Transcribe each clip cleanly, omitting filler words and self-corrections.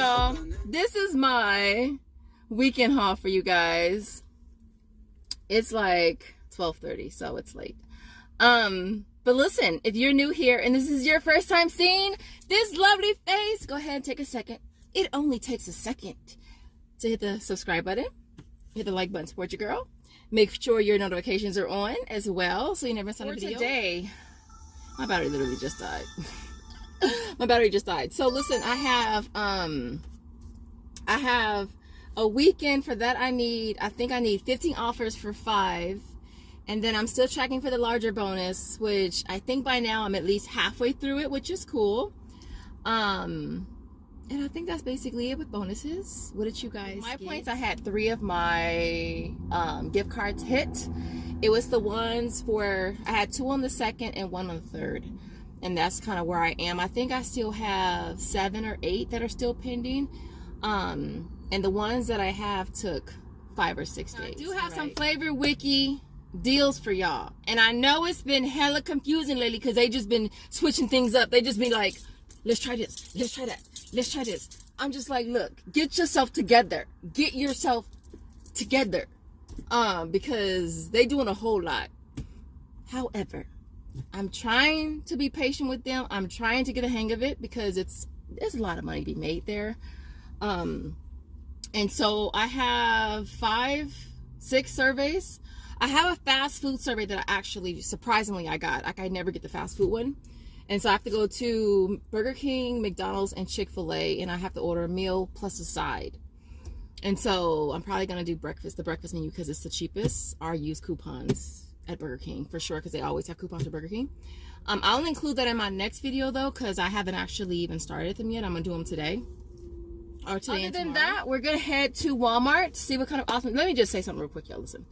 y'all, this is my weekend haul for you guys. It's like 12:30, so it's late. But listen, if you're new here and this is your first time seeing this lovely face, go ahead and take a second. It only takes a second to hit the subscribe button, hit the like button, support your girl. Make sure your notifications are on as well, so you never miss a video. Today, my battery literally just died. My battery just died. So listen, I have a weekend for that. I think I need 15 offers for 5. And then I'm still tracking for the larger bonus, which I think by now I'm at least halfway through it, which is cool. And I think that's basically it with bonuses. What did you guys get? My points, I had 3 of my gift cards hit. It was the ones for, I had 2 on the 2nd and 1 on the 3rd. And that's kind of where I am. I think I still have 7 or 8 that are still pending. And the ones that I have took 5 or 6 days. I do have some flavor Wiki deals for y'all. And I know it's been hella confusing lately because they just been switching things up. They just be like, let's try this, let's try that, let's try this. I'm just like, look, get yourself together. Get yourself together. Because they doing a whole lot. However, I'm trying to be patient with them. I'm trying to get a hang of it because there's a lot of money to be made there. And so I have 5, 6 surveys. I have a fast food survey that I actually, surprisingly, I got. I never get the fast food one. And so I have to go to Burger King, McDonald's, and Chick-fil-A, and I have to order a meal plus a side. And so I'm probably going to do the breakfast menu, because it's the cheapest. Or use coupons at Burger King for sure, because they always have coupons at Burger King. I'll include that in my next video though, because I haven't actually even started them yet. I'm gonna do them today or today. Other than that, we're gonna head to Walmart to see what kind of awesome. Let me just say something real quick, y'all. Listen,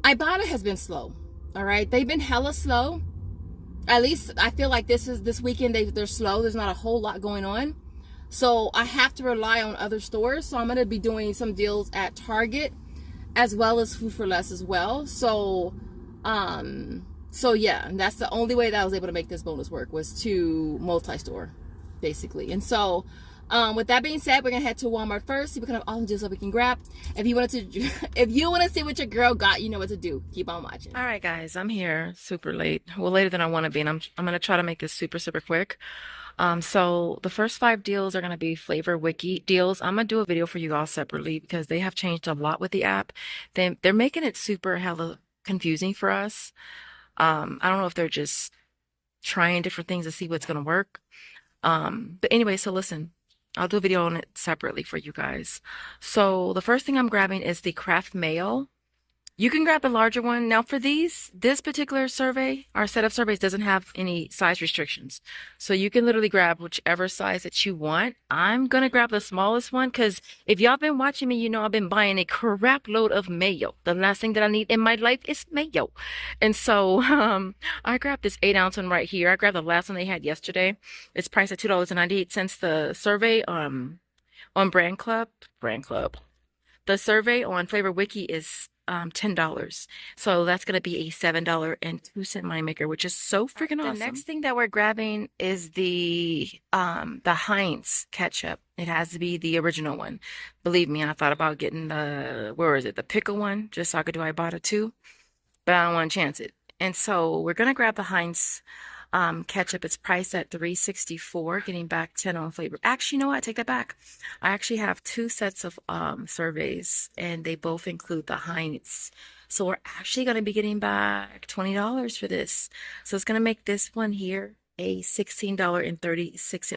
Ibotta has been slow. All right, they've been hella slow. At least I feel like this weekend they're slow. There's not a whole lot going on, so I have to rely on other stores. So I'm gonna be doing some deals at Target, as well as Food for Less as well. So yeah, that's the only way that I was able to make this bonus work, was to multi-store, basically. And so, with that being said, we're gonna head to Walmart first, see what kind of awesome deals that we can grab. If you want to see what your girl got, you know what to do. Keep on watching. All right, guys, I'm here super late. Well, later than I want to be, and I'm gonna try to make this super quick. So the first 5 deals are going to be flavor Wiki deals. I'm going to do a video for you all separately because they have changed a lot with the app. They're making it super hella confusing for us. I don't know if they're just trying different things to see what's going to work. But anyway, so listen, I'll do a video on it separately for you guys. So the first thing I'm grabbing is the craft mayo. You can grab the larger one. Now for this particular survey, our set of surveys doesn't have any size restrictions. So you can literally grab whichever size that you want. I'm going to grab the smallest one because if y'all been watching me, you know I've been buying a crap load of mayo. The last thing that I need in my life is mayo. And so I grabbed this 8-ounce one right here. I grabbed the last one they had yesterday. It's priced at $2.98. The survey on Brand Club. The survey on Flavor Wiki is $10. So that's going to be a $7.02 moneymaker, which is so freaking awesome. The next thing that we're grabbing is the Heinz ketchup. It has to be the original one. Believe me, I thought about getting the pickle one, just so I could do Ibotta too, but I don't want to chance it. And so we're going to grab the Heinz ketchup. It's priced at $3.64, getting back 10 on flavor. Actually, you know what? I take that back. I actually have 2 sets of surveys, and they both include the Heinz. So we're actually going to be getting back $20 for this. So it's going to make this one here a $16.36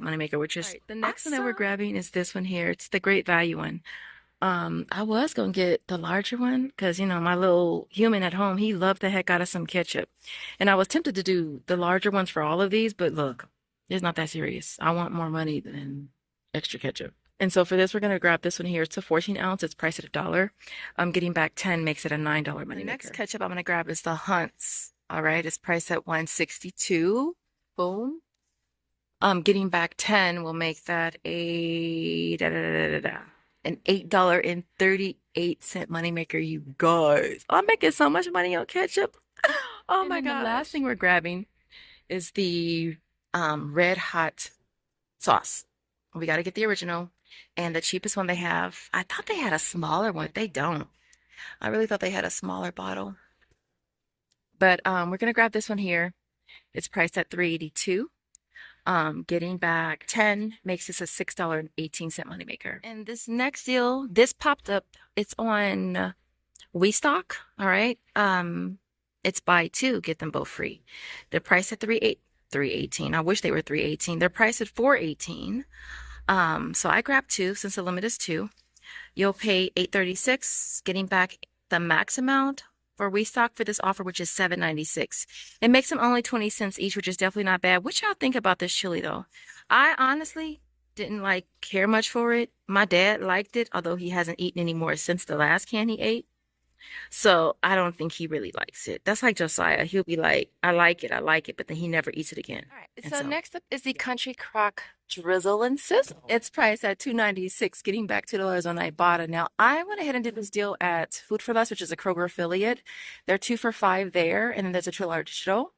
moneymaker, which is the next one that we're grabbing is this one here. It's the great value one. I was going to get the larger one because, you know, my little human at home, he loved the heck out of some ketchup. And I was tempted to do the larger ones for all of these, but look, it's not that serious. I want more money than extra ketchup. And so for this, we're going to grab this one here. It's a 14-ounce. It's priced at $1. Getting back 10 makes it a $9 money. The next ketchup I'm going to grab is the Hunt's. All right. It's priced at $1.62. Boom. Getting back 10 will make that an $8.38 moneymaker, you guys. I'm making so much money on ketchup. Oh my God. The last thing we're grabbing is the red hot sauce. We got to get the original. And the cheapest one they have, I thought they had a smaller one. They don't. I really thought they had a smaller bottle. But we're gonna grab this one here. It's priced at $3.82. Getting back 10 makes this a $6.18 moneymaker. And this next deal, this popped up. It's on WeStock. All right. It's buy two, get them both free. They're priced at 318. I wish they were 318. They're priced at 418. So I grabbed two since the limit is two. You'll pay $8.36, getting back the max amount for restock for this offer, which is $7.96. It makes them only 20 cents each, which is definitely not bad. What y'all think about this chili though? I honestly didn't like care much for it. My dad liked it, although he hasn't eaten any more since the last can he ate. So I don't think he really likes it. That's like Josiah. He'll be like, I like it, but then he never eats it again. All right. So next up is the Country Crock Drizzle and Sizzle. It's priced at $2.96, getting back $2 on Ibotta. Now I went ahead and did this deal at Food for Less, which is a Kroger affiliate. They're 2 for $5 there, and then there's a $2 digital,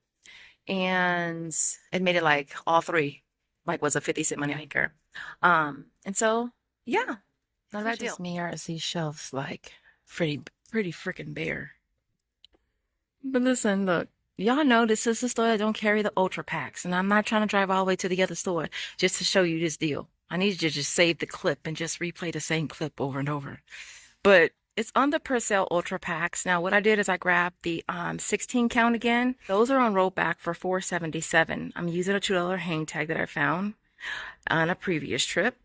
and it made it like all three like was a 50-cent moneymaker. And so yeah, not a bad deal. Me, or is these shelves like pretty freaking bare? But listen, look, y'all know this is the store that don't carry the ultra packs, and I'm not trying to drive all the way to the other store just to show you this deal. I need you to just save the clip and just replay the same clip over and over. But it's on the Purcell ultra packs. Now what I did is I grabbed the 16 count again. Those are on rollback for $4.77. I'm using a $2 hang tag that I found on a previous trip.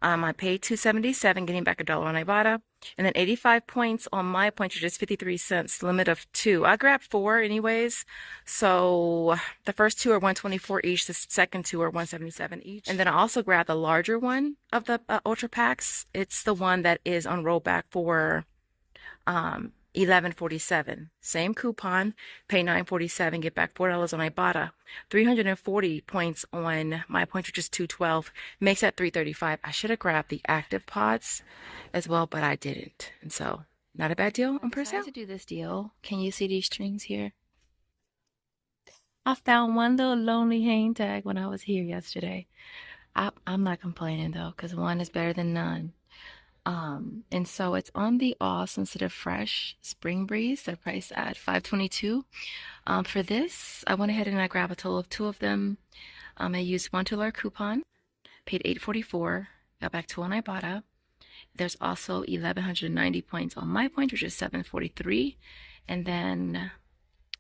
I paid $2.77, getting back $1 on Ibotta, and then 85 points on my points, which is 53 cents, limit of 2. I grabbed 4 anyways, so the first 2 are $1.24 each, the second 2 are $1.77 each. And then I also grabbed the larger one of the ultra packs. It's the one that is on rollback for $11.47. Same coupon, pay $9.47, get back $4 on Ibotta. 340 points on my points, which is $2.12, makes that $3.35. I should have grabbed the active pods as well, but I didn't. And so, not a bad deal on Purcell. To do this deal, can you see these strings here? I found one little lonely hang tag when I was here yesterday. I'm not complaining though, because one is better than none. And so it's on the All Sensitive Fresh Spring Breeze. They're priced at $5.22. For this, I went ahead and I grabbed a total of 2 of them. I used one $2 coupon, paid $8.44, got back 2 on Ibotta. There's also 1,190 points on my point, which is $7.43, and then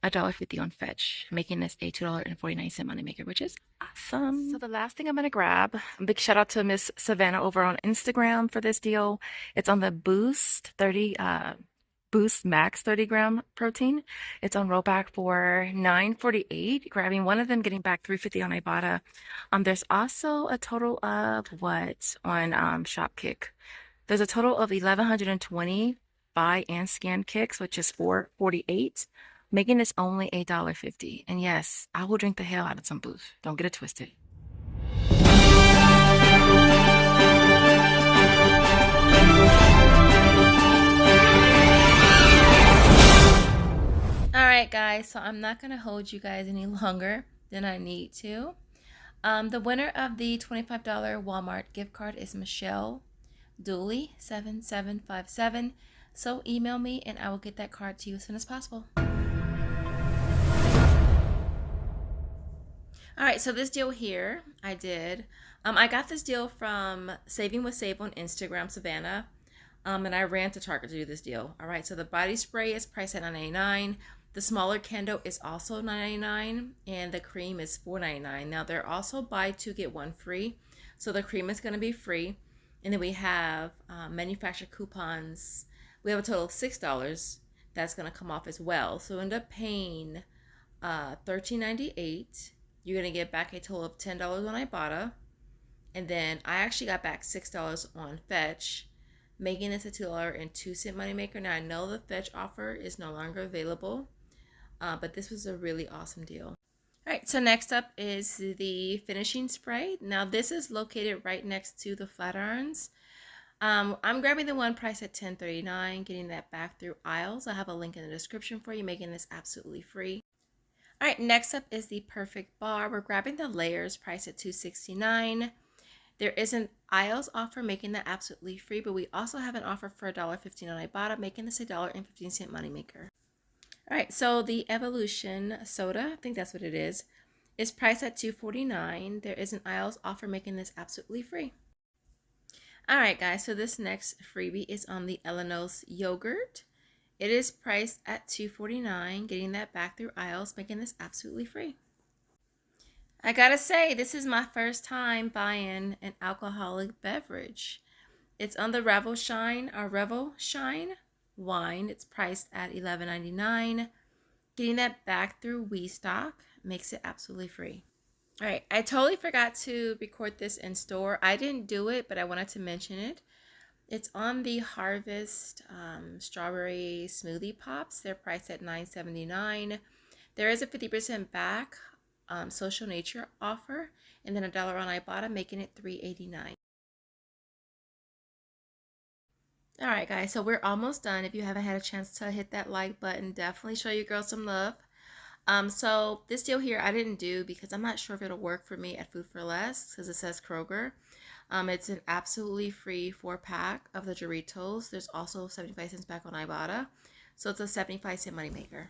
$1.50 on Fetch, making this a $2.49 moneymaker, which is awesome. So the last thing I'm going to grab, a big shout out to Miss Savannah over on Instagram for this deal. It's on the Boost Max 30 gram protein. It's on rollback for $9.48, grabbing one of them, getting back $3.50 on Ibotta. There's also a total of what on Shopkick? There's a total of 1,120 buy and scan kicks, which is $4.48. Making this only $8.50. And yes, I will drink the hell out of some Boost. Don't get it twisted. Alright guys, so I'm not going to hold you guys any longer than I need to. The winner of the $25 Walmart gift card is Michelle Dooley 7757. So email me and I will get that card to you as soon as possible. All right, so this deal here, I did. I got this deal from Saving with Save on Instagram, Savannah, and I ran to Target to do this deal. All right, so the body spray is priced at $9.99. The smaller candle is also $9.99, and the cream is $4.99. Now, they're also buy 2, get 1 free, so the cream is going to be free. And then we have manufacturer coupons. We have a total of $6 that's going to come off as well. So end up paying $13.98. You're going to get back a total of $10 on Ibotta. And then I actually got back $6 on Fetch, making this a $2.02 moneymaker. Now I know the Fetch offer is no longer available, but this was a really awesome deal. All right, so next up is the finishing spray. Now this is located right next to the flat irons. I'm grabbing the one priced at $10.39, getting that back through aisles. I have a link in the description for you, making this absolutely free. All right, next up is the Perfect Bar. We're grabbing the layers priced at $2.69. There is an aisles offer, making that absolutely free, but we also have an offer for $1.15 on Ibotta, making this a $1.15 moneymaker. All right, so the Evolution soda, I think that's what it is priced at $2.49. There is an aisles offer, making this absolutely free. All right, guys, so this next freebie is on the Elenos yogurt. It is priced at $2.49, getting that back through aisles, making this absolutely free. I gotta say, this is my first time buying an alcoholic beverage. It's on the Revel Shine wine. It's priced at $11.99. Getting that back through WeStock makes it absolutely free. All right, I totally forgot to record this in store. I didn't do it, but I wanted to mention it. It's on the Harvest strawberry smoothie pops. They're priced at $9.79. There is a 50% back social nature offer, and then $1 on Ibotta, making it $3.89. All right, guys, so we're almost done. If you haven't had a chance to hit that like button, definitely show your girls some love. So this deal here I didn't do because I'm not sure if it'll work for me at Food for Less because it says Kroger. It's an absolutely free 4-pack of the Doritos. There's also 75 cents back on Ibotta. So it's a 75-cent moneymaker.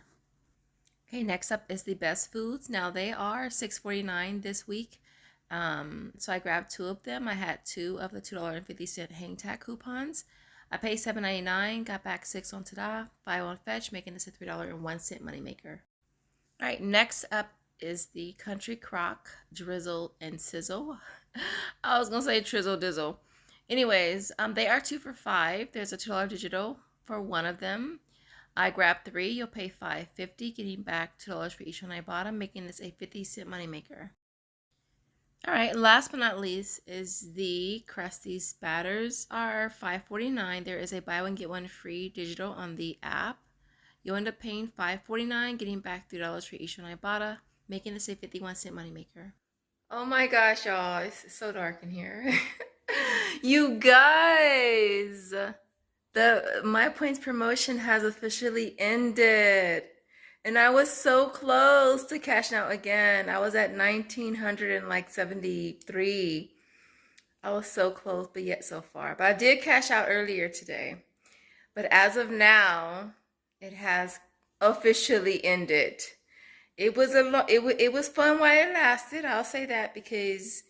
Okay, next up is the Best Foods. Now they are $6.49 this week. So I grabbed 2 of them. I had 2 of the $2.50 hang tag coupons. I paid $7.99, got back 6 on Tada, 5 on Fetch, making this a $3.01 moneymaker. All right, next up is the Country Crock Drizzle and Sizzle. I was gonna say Trizzle Dizzle. Anyways, they are 2 for $5. There's a $2 digital for one of them. I grabbed 3. You'll pay $5.50, getting back $2 for each on Ibotta, making this a 50-cent moneymaker. All right, last but not least is the Krusteaz Batters are $5.49. There is a buy one get one free digital on the app. You'll end up paying $5.49, getting back $3 for each on Ibotta, making this a 51-cent moneymaker. Oh my gosh, y'all, it's so dark in here. You guys, the My Points promotion has officially ended. And I was so close to cashing out again. I was at 1,973. I was so close, but yet so far. But I did cash out earlier today. But as of now, it has officially ended. It was it was fun while it lasted. I'll say that because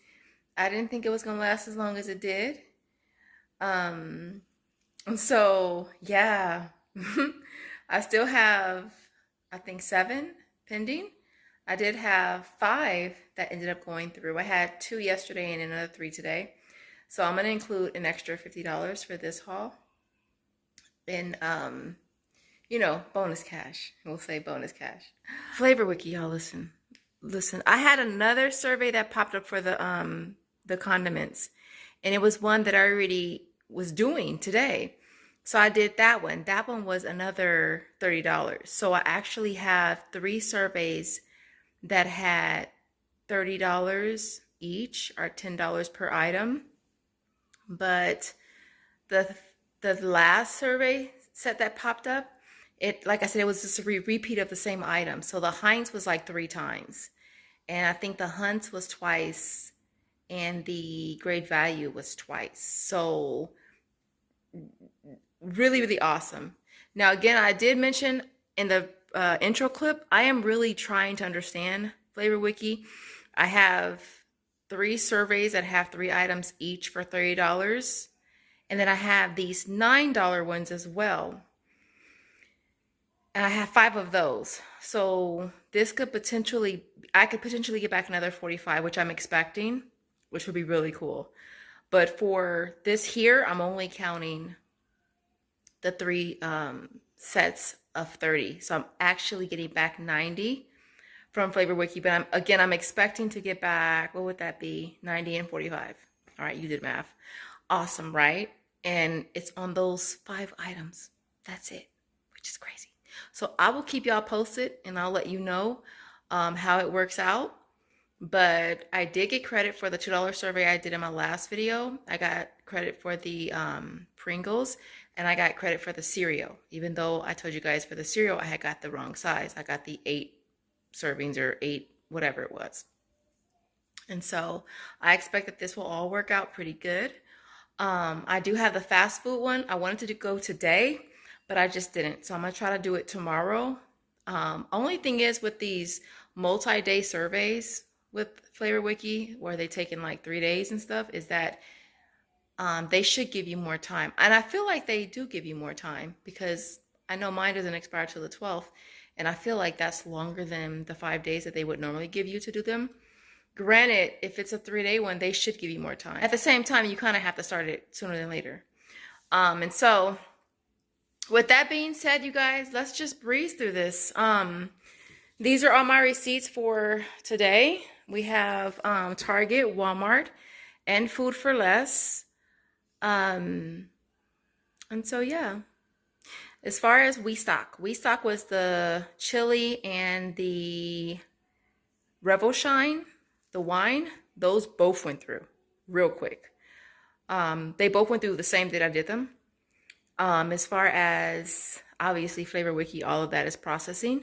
I didn't think it was gonna last as long as it did. And so yeah, I still have, I think 7 pending. I did have 5 that ended up going through. I had 2 yesterday and another 3 today. So I'm gonna include an extra $50 for this haul. And you know, bonus cash. We'll say bonus cash. Flavor Wiki, y'all, listen. I had another survey that popped up for the condiments, and it was one that I already was doing today. So I did that one. That one was another $30. So I actually have 3 surveys that had $30 each, or $10 per item. But the last survey set that popped up, it, like I said, it was just a repeat of the same item. So the Heinz was like 3 times, and I think the Hunt's was twice, and the Great Value was twice. So really, really awesome. Now, again, I did mention in the intro clip, I am really trying to understand Flavor Wiki. I have 3 surveys that have 3 items each for $30. And then I have these $9 ones as well. And I have 5 of those. So this could potentially, I could potentially get back another 45, which I'm expecting, which would be really cool. But for this here, I'm only counting the 3 sets of 30. So I'm actually getting back 90 from Flavor Wiki. But I'm expecting to get back, what would that be? 90 and 45. All right, you did math. Awesome, right? And it's on those 5 items. That's it, which is crazy. So I will keep y'all posted, and I'll let you know how it works out. But I did get credit for the $2 survey I did in my last video. I got credit for the Pringles, and I got credit for the cereal, even though I told you guys for the cereal I had got the wrong size. I got the 8 servings or 8, whatever it was. And so I expect that this will all work out pretty good. I do have the fast food one. I wanted to go today, but I just didn't. So I'm gonna try to do it tomorrow. Only thing is with these multi-day surveys with Flavor Wiki, where they take in like 3 days and stuff, is that they should give you more time. And I feel like they do give you more time because I know mine doesn't expire till the 12th. And I feel like that's longer than the 5 days that they would normally give you to do them. Granted, if it's a 3-day one, they should give you more time. At the same time, you kind of have to start it sooner than later. And so with that being said, you guys, let's just breeze through this. These are all my receipts for today. We have Target, Walmart, and Food for Less. And so, yeah. As far as WeStock was the chili and the Revel Shine, the wine. Those both went through real quick. They both went through the same day I did them. As far as obviously Flavor Wiki, all of that is processing.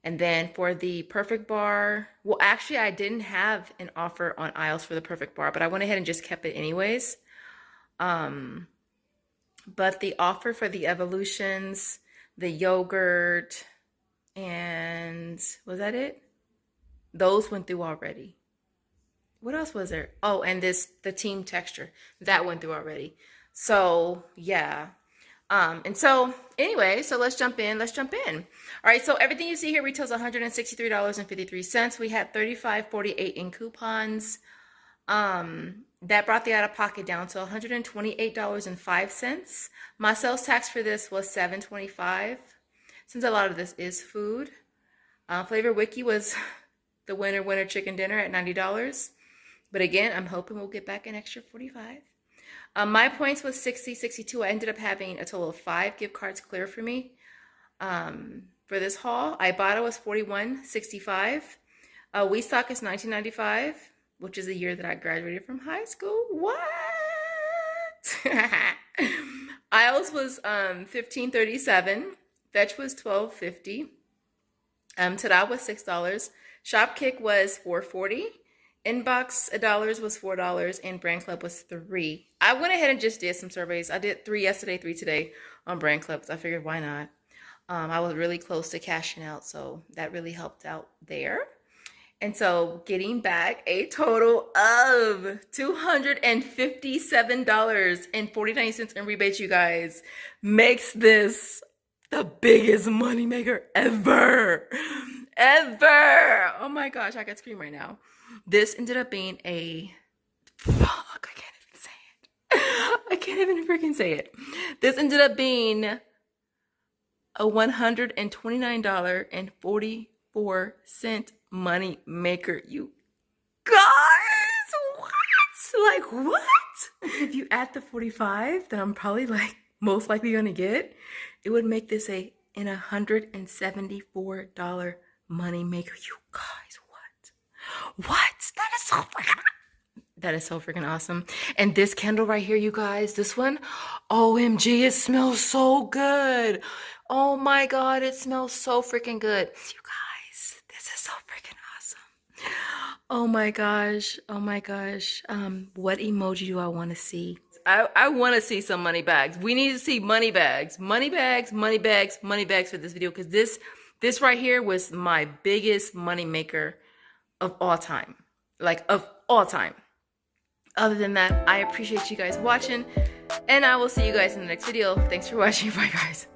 And then for the Perfect Bar, well, actually I didn't have an offer on aisles for the Perfect Bar, but I went ahead and just kept it anyways. But the offer for the Evolutions, the yogurt, and was that it? Those went through already. What else was there? Oh, and the team texture, that went through already. So yeah. And so anyway, so let's jump in. All right, so everything you see here retails $163.53. We had $35.48 in coupons. That brought the out-of-pocket down to $128.05. My sales tax for this was $7.25. Since a lot of this is food, Flavor Wiki was the winner chicken dinner at $90. But again, I'm hoping we'll get back an extra 45. My points was 60, 62. I ended up having a total of 5 gift cards clear for me for this haul. Ibotta was $41.65. WeStock is $19.95, which is the year that I graduated from high school. What? Aisles was $15.37. Fetch was $12.50. Tada was $6. Shopkick was $4.40. Inbox $1 was $4, and Brand Club was $3. I went ahead and just did some surveys. I did 3 yesterday, 3 today on Brand Club. I figured why not? I was really close to cashing out, so that really helped out there. And so getting back a total of $257.49 in rebates, you guys, makes this the biggest moneymaker ever. Oh my gosh, I could scream right now. This ended up being I can't even freaking say it. This ended up being a $129.44 money maker, you guys. What? If you add the 45 that I'm probably most likely gonna get, it would make this an $174 money maker, you guys. What? That is so freaking awesome. And this candle right here, you guys, this one, OMG, it smells so good. Oh my God, it smells so freaking good. You guys, this is so freaking awesome. Oh my gosh. What emoji do I want to see? I want to see some money bags. We need to see money bags for this video, because this right here was my biggest money maker of all time. Other than that, I appreciate you guys watching, and I will see you guys in the next video. Thanks for watching. Bye, guys.